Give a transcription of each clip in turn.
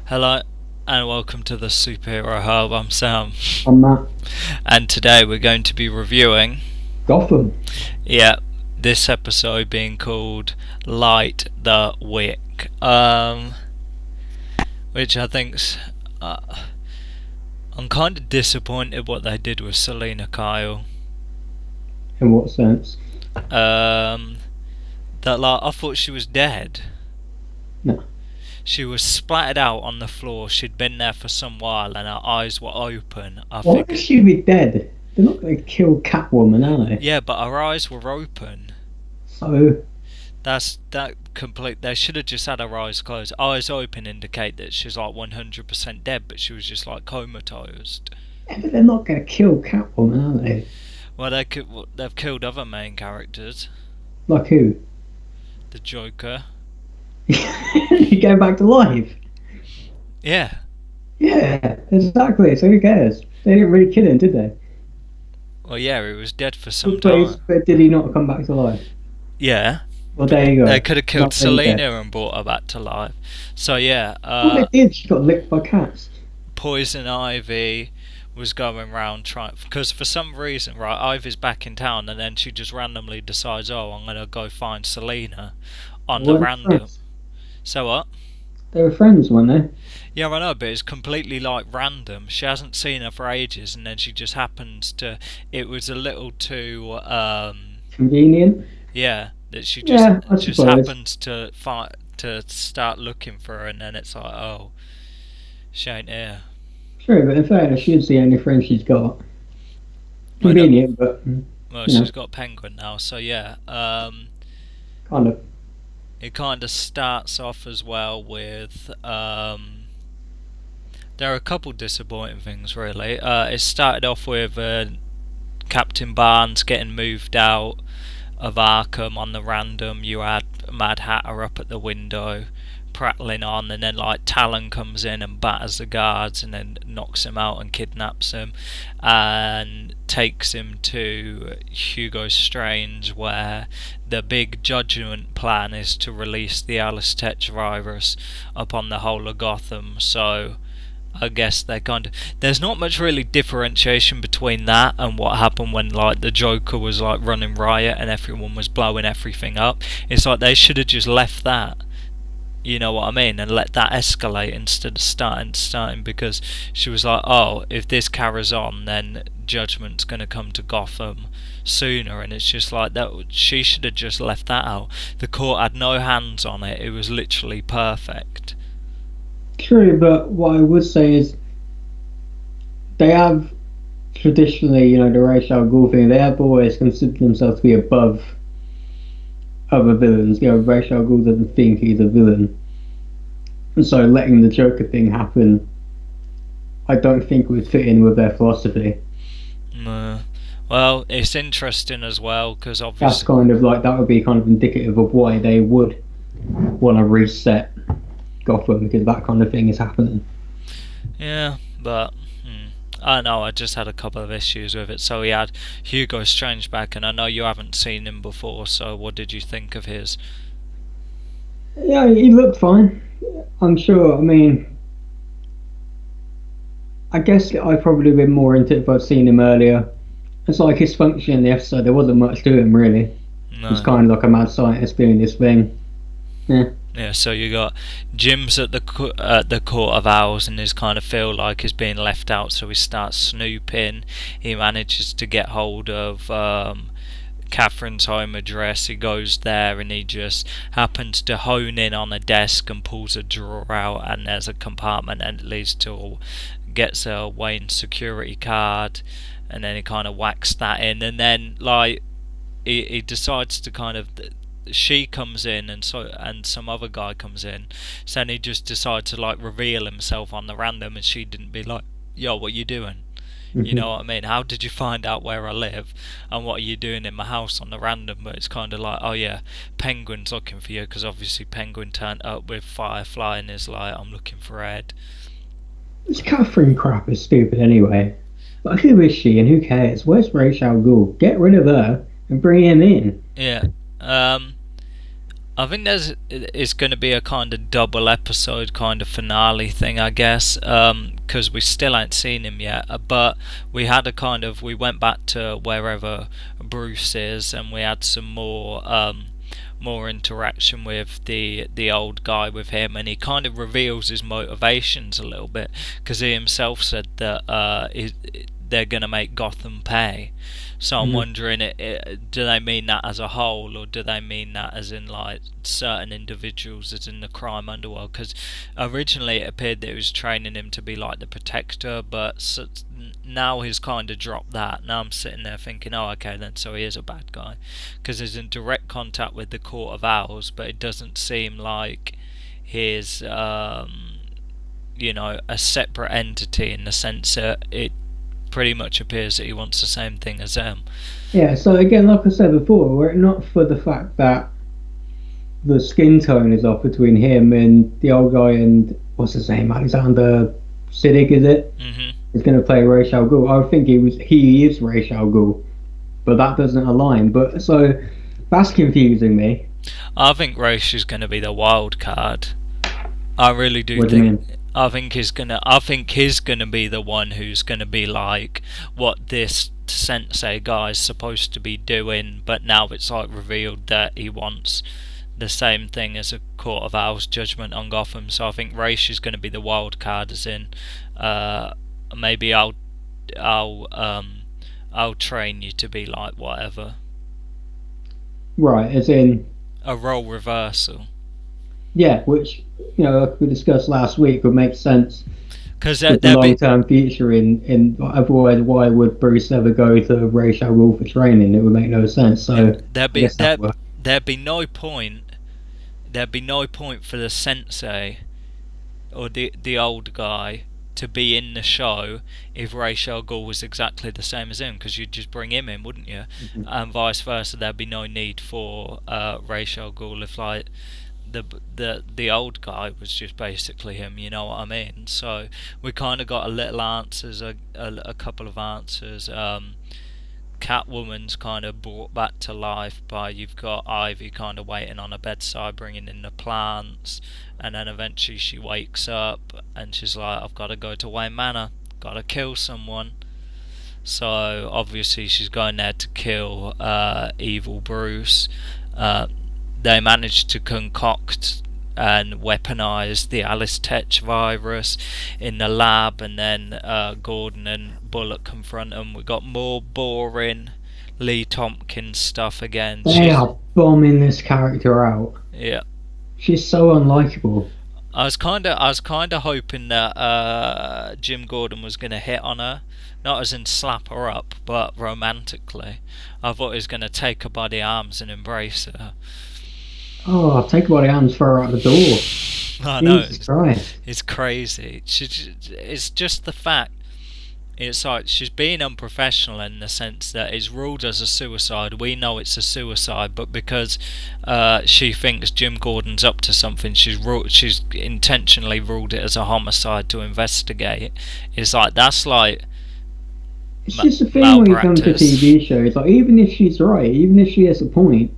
Hello and welcome to the Superhero Hub. I'm Sam, I'm Matt. and today we're going to be reviewing, Gotham. this episode being called Light the Wick, which I think's, I'm kind of disappointed what they did with Selina Kyle. In what sense? That I thought she was dead. No. She was splattered out on the floor. She'd been there for some while, and her eyes were open. Why would she be dead? They're not going to kill Catwoman, are they? Yeah, but her eyes were open. So? They should have just had her eyes closed. Eyes open indicate that she's like 100% dead, but she was just like comatose. Yeah, but they're not going to kill Catwoman, are they? Well, they've killed other main characters. Like who? The Joker. He came back to life. Yeah. Yeah, exactly. So who cares? They didn't really kill him, did they? Well, yeah, he was dead for some time. But did he not come back to life? Yeah. Well, there you go. They could have killed Selina and brought her back to life. So yeah. Well, they did. She got licked by cats. Poison Ivy was going round trying, because for some reason, right, Ivy's back in town, and then she just randomly decides, oh, I'm gonna go find Selina on the random. Friends. So what? They were friends, weren't they? Yeah, I know, but it's completely like random. She hasn't seen her for ages, and then she just happens to. It was a little too convenient. Yeah, that she just suppose. happens to start looking for her, and then it's like, oh, she ain't here. True, but in fairness, she's the only friend she's got. Convenient, but well, she's got Penguin now, so yeah. Kind of. It kind of starts off as well with there are a couple disappointing things really. It started off with Captain Barnes getting moved out of Arkham on the random. You had Mad Hatter up at the window prattling on, and then like Talon comes in and batters the guards and then knocks him out and kidnaps him and takes him to Hugo Strange, where the big judgment plan is to release the Tetch Virus upon the whole of Gotham. So I guess there's not much really differentiation between that and what happened when like the Joker was like running riot and everyone was blowing everything up. It's like they should have just left that, you know what I mean, and let that escalate instead of starting, because she was like, oh, if this carries on, then judgment's going to come to Gotham sooner, and it's just like that. She should have just left that out. The court had no hands on it. It was literally perfect. True, but what I would say is they have traditionally, the Ra's al Ghul thing, they have always considered themselves to be above other villains. Ra's al Ghul doesn't think he's a villain, and so letting the Joker thing happen, I don't think would fit in with their philosophy. No. Well, it's interesting as well, because obviously that's kind of like, that would be kind of indicative of why they would want to reset Gotham, because that kind of thing is happening. Yeah, but I don't know, I just had a couple of issues with it. So we had Hugo Strange back, and I know you haven't seen him before, so what did you think of his? Yeah, he looked fine. I'm sure, I guess I'd probably been more into it if I'd seen him earlier. It's like his function in the episode, there wasn't much to him really. No. He's kind of like a mad scientist doing this thing. Yeah. Yeah, so you got Jim's at the Court of Owls, and his kind of feel like he's being left out, so he starts snooping. He manages to get hold of Kathryn's home address. He goes there and he just happens to hone in on a desk and pulls a drawer out, and there's a compartment, and it leads to gets a Wayne security card, and then he kind of whacks that in, and then like he decides to kind of, she comes in and some other guy comes in, so then he just decides to like reveal himself on the random, and she didn't be like, yo, what you doing? You know what I mean? How did you find out where I live? And what are you doing in my house on the random? But it's kind of like, oh yeah, Penguin's looking for you, because obviously Penguin turned up with Firefly and is like, I'm looking for Ed. This Kathryn crap is stupid anyway. But who is she and who cares? Where's Ra's al Ghul? Get rid of her and bring him in. Yeah. I think it's going to be a kind of double episode kind of finale thing, I guess, because we still ain't seen him yet. But we had we went back to wherever Bruce is, and we had some more interaction with the old guy with him, and he kind of reveals his motivations a little bit, because he himself said that they're going to make Gotham pay. So I'm wondering, do they mean that as a whole, or do they mean that as in like certain individuals, as in the crime underworld? Because originally it appeared that it was training him to be like the protector, but now he's kind of dropped that. Now I'm sitting there thinking, oh, okay, then so he is a bad guy, because he's in direct contact with the Court of Owls, but it doesn't seem like he's a separate entity, in the sense that it pretty much appears that he wants the same thing as them. Yeah, so again, like I said before, were it not for the fact that the skin tone is off between him and the old guy and, what's his name, Alexander Siddig, is it? He's going to play Ra's al Ghul. I think he is Ra's al Ghul, but that doesn't align. But so that's confusing me. I think Ra's is going to be the wild card. I really do What think. do you mean? I think he's gonna be the one who's gonna be like what this sensei guy's supposed to be doing, but now it's like revealed that he wants the same thing as a Court of Owls judgment on Gotham. So I think Ra's is gonna be the wild card, as in, maybe I'll train you to be like whatever. Right, as in A role reversal. Yeah, which, like we discussed last week, would make sense Because with the long-term future in otherwise, why would Bruce ever go to Ra's al Ghul for training? It would make no sense. So there'd be no point. There'd be no point for the sensei or the old guy to be in the show if Ra's al Ghul was exactly the same as him, because you'd just bring him in, wouldn't you? And vice versa. There'd be no need for Ra's al Ghul if like the old guy was just basically him, you know what I mean? So we kind of got a little answers, a couple of answers. Catwoman's kind of brought back to life by, you've got Ivy kind of waiting on a bedside bringing in the plants, and then eventually she wakes up and she's like, I've got to go to Wayne Manor, got to kill someone. So obviously she's going there to kill evil Bruce. They managed to concoct and weaponize the Alice Tetch virus in the lab, and then Gordon and Bullock confront them. We got more boring Lee Tompkins stuff again. They are bombing this character out. Yeah, she's so unlikable. I was kind of hoping that Jim Gordon was going to hit on her, not as in slap her up, but romantically. I thought he was going to take her by the arms and embrace her. Oh, I'll take her by the arms, throw her out the door. I know, it's crazy. It's just the fact. It's like she's being unprofessional in the sense that it's ruled as a suicide. We know it's a suicide, but because she thinks Jim Gordon's up to something, she's intentionally ruled it as a homicide to investigate. It's like, that's like. It's just a thing when you come to TV shows. Like, even if she's right, even if she has a point,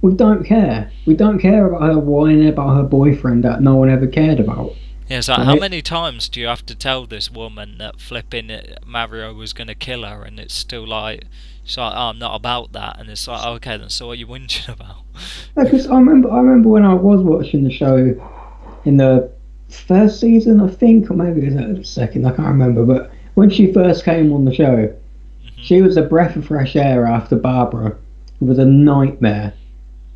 we don't care. We don't care about her whining about her boyfriend that no one ever cared about. Yeah, it's like, right? How many times do you have to tell this woman that flipping Mario was going to kill her, and it's still like, she's like, oh, I'm not about that, and it's like, oh, okay, then so what are you whinging about? Because I remember when I was watching the show in the first season, I think, or maybe it was the second, I can't remember, but when she first came on the show, she was a breath of fresh air after Barbara. It was a nightmare.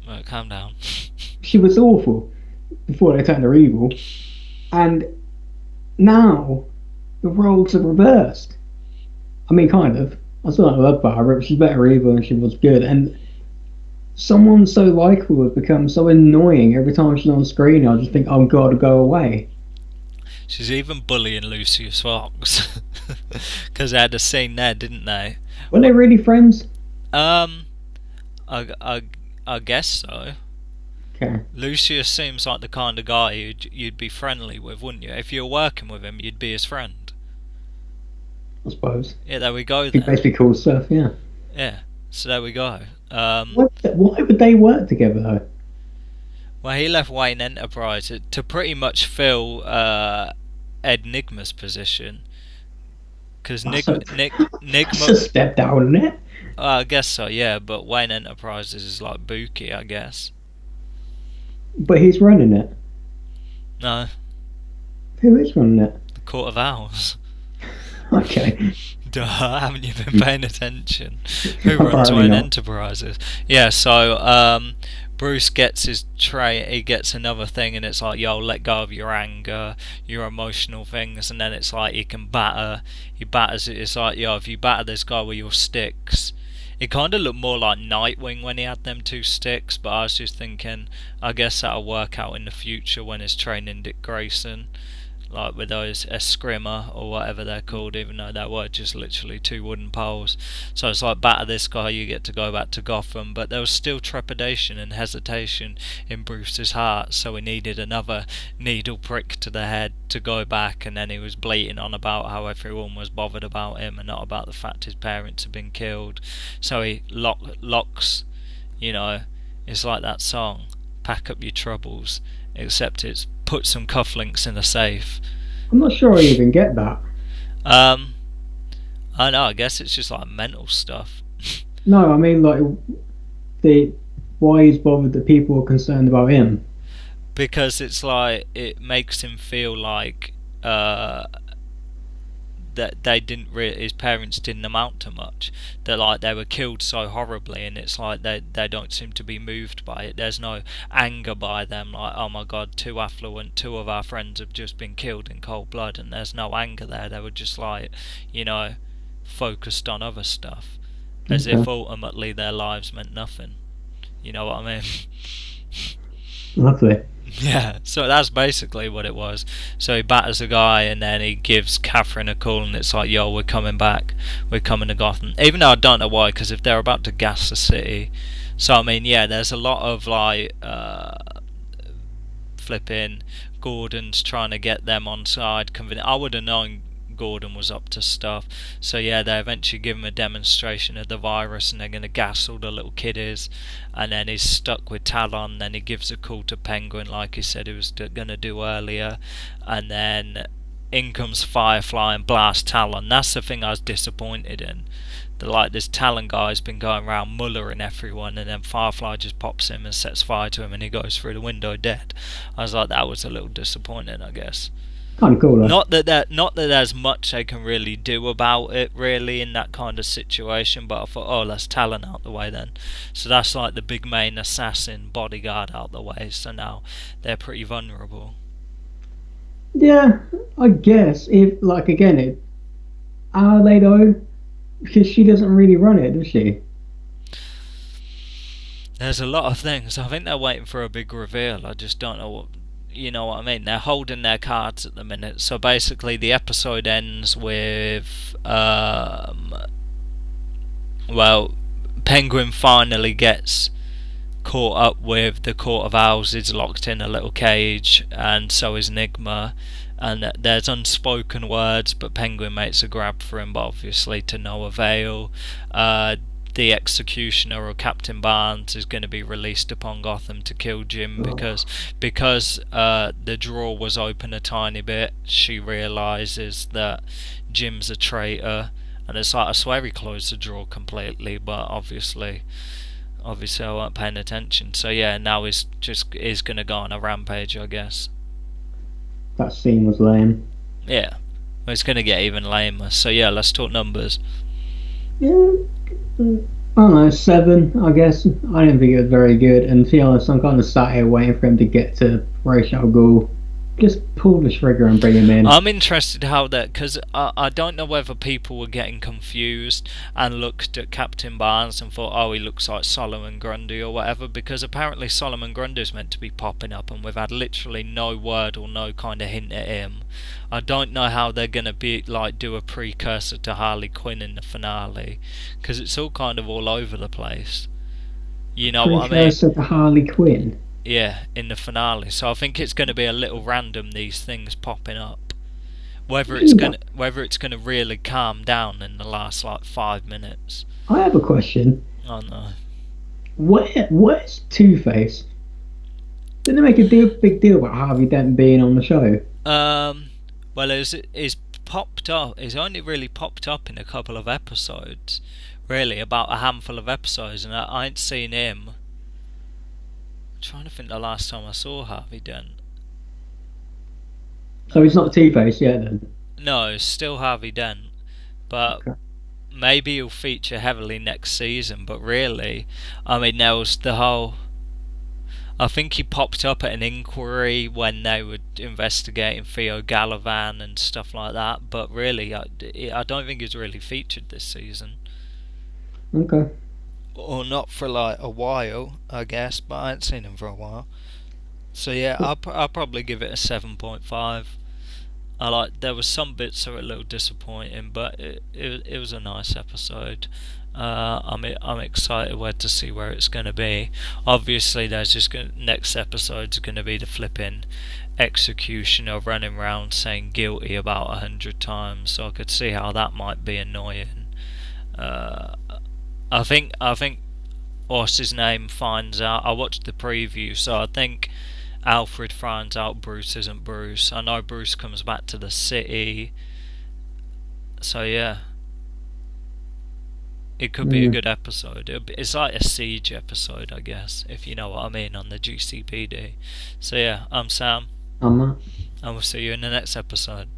Right, calm down. She was awful before they turned her evil. And now the roles are reversed. I mean, kind of. I still don't love Barbara, but she's better evil than she was good. And someone so likable has become so annoying every time she's on screen. I just think, oh God, go away. She's even bullying Lucius Fox. Because they had a scene there, didn't they? Were they really friends? I guess so. Okay. Lucius seems like the kind of guy you'd be friendly with, wouldn't you? If you're working with him, you'd be his friend. I suppose. Yeah, there we go then. Basically cool stuff, yeah. Yeah, so there we go. Why would they work together though? Well, he left Wayne Enterprise to pretty much fill Ed Nygma's position. Because That's a, that's Nygma... a step down, isn't it? I guess so, yeah, but Wayne Enterprises is like Buki, I guess. But he's running it. No, Who is running it? the Court of Owls. Okay. Duh, haven't you been paying attention? Who runs Apparently Wayne not. Enterprises? Yeah, so Bruce gets his tray, he gets another thing, and it's like, yo, let go of your anger, your emotional things, and then it's like he batters it, it's like, yo, if you batter this guy with your sticks. It kind of looked more like Nightwing when he had them two sticks, but I was just thinking, I guess that'll work out in the future when he's training Dick Grayson. Like with those Eskrima or whatever they're called, even though they were just literally two wooden poles. So it's like, batter this guy, you get to go back to Gotham. But there was still trepidation and hesitation in Bruce's heart, so he needed another needle prick to the head to go back. And then he was bleating on about how everyone was bothered about him and not about the fact his parents had been killed. So he locks, you know, it's like that song, Pack Up Your Troubles, except it's put some cufflinks in a safe. I'm not sure I even get that. I know, I guess it's just like mental stuff. No, I mean like why he's bothered that people are concerned about him. Because it's like, it makes him feel like that his parents didn't amount to much. That like they were killed so horribly, and it's like they don't seem to be moved by it. There's no anger by them, like, oh my god, two of our friends have just been killed in cold blood, and there's no anger there. They were just like, you know, focused on other stuff, as if ultimately their lives meant nothing. You know what I mean? Lovely. Yeah, so that's basically what it was. So he batters a guy, and then he gives Kathryn a call, and it's like, yo, we're coming back, we're coming to Gotham. Even though I don't know why, because if they're about to gas the city. So I mean, yeah, there's a lot of like flipping. Gordon's trying to get them on side. I would have known Gordon was up to stuff. So yeah, they eventually give him a demonstration of the virus, and they're going to gas all the little kiddies, and then he's stuck with Talon. Then he gives a call to Penguin like he said he was going to do earlier, and then in comes Firefly and blasts Talon. That's the thing I was disappointed in. Like, this Talon guy's been going around mullering everyone, and then Firefly just pops him and sets fire to him, and he goes through the window dead. I was like, that was a little disappointing, I guess. Kind of cool, though. Not that there's much they can really do about it, really, in that kind of situation, but I thought, oh, let's Talon out the way then. So that's like the big main assassin bodyguard out the way, so now they're pretty vulnerable. Yeah, I guess. If, like, again, are they though? Because she doesn't really run it, does she? There's a lot of things. I think they're waiting for a big reveal. I just don't know what... You know what I mean? They're holding their cards at the minute. So basically the episode ends with... well, Penguin finally gets caught up with the Court of Owls. Is locked in a little cage, and so is Nygma. And there's unspoken words, but Penguin makes a grab for him, but obviously to no avail. The executioner, or Captain Barnes, is going to be released upon Gotham to kill Jim, because the drawer was open a tiny bit. She realises that Jim's a traitor, and it's like, I swear he closed the drawer completely, but obviously I weren't paying attention. So yeah, now he's going to go on a rampage, I guess. That scene was lame. Yeah, well, it's going to get even lamer. So yeah, let's talk numbers. Yeah, I don't know, 7, I guess. I didn't think it was very good, and to be honest, I'm kind of sat here waiting for him to get to Ra's al Ghul. Just pull the trigger and bring him in. I'm interested how that, because I don't know whether people were getting confused and looked at Captain Barnes and thought, oh, he looks like Solomon Grundy or whatever, because apparently Solomon Grundy's meant to be popping up, and we've had literally no word or no kind of hint at him. I don't know how they're going to be like do a precursor to Harley Quinn in the finale, because it's all kind of all over the place. You know what I mean? Precursor to Harley Quinn? Yeah, in the finale. So I think it's going to be a little random, these things popping up. Whether it's going to really calm down in the last like 5 minutes. I have a question. Oh no. Where's Two-Face? Didn't they make a big deal about Harvey Dent being on the show? Well, it's popped up. It's only really popped up in a couple of episodes, really, about a handful of episodes, and I ain't seen him. I'm trying to think the last time I saw Harvey Dent. So he's not Two-Face yet, then? No, it's still Harvey Dent, but Okay. maybe he'll feature heavily next season. But really, I mean, there was the whole. I think he popped up at an inquiry when they were investigating Theo Galavan and stuff like that. But really, I don't think he's really featured this season. Okay. Or not for like a while, I guess. But I ain't seen him for a while. So yeah, I'll probably give it a 7.5. There was some bits that were a little disappointing, but it was a nice episode. I'm excited to see where it's going to be. Obviously, next episode's going to be the flipping executioner running around saying guilty about 100 times. So I could see how that might be annoying. I think what's his name finds out. I watched the preview, so I think Alfred finds out Bruce isn't Bruce. I know Bruce comes back to the city. So yeah, it could be a good episode. It's like a siege episode, I guess, if you know what I mean, on the GCPD. So yeah, I'm Sam. I'm Matt. And we'll see you in the next episode.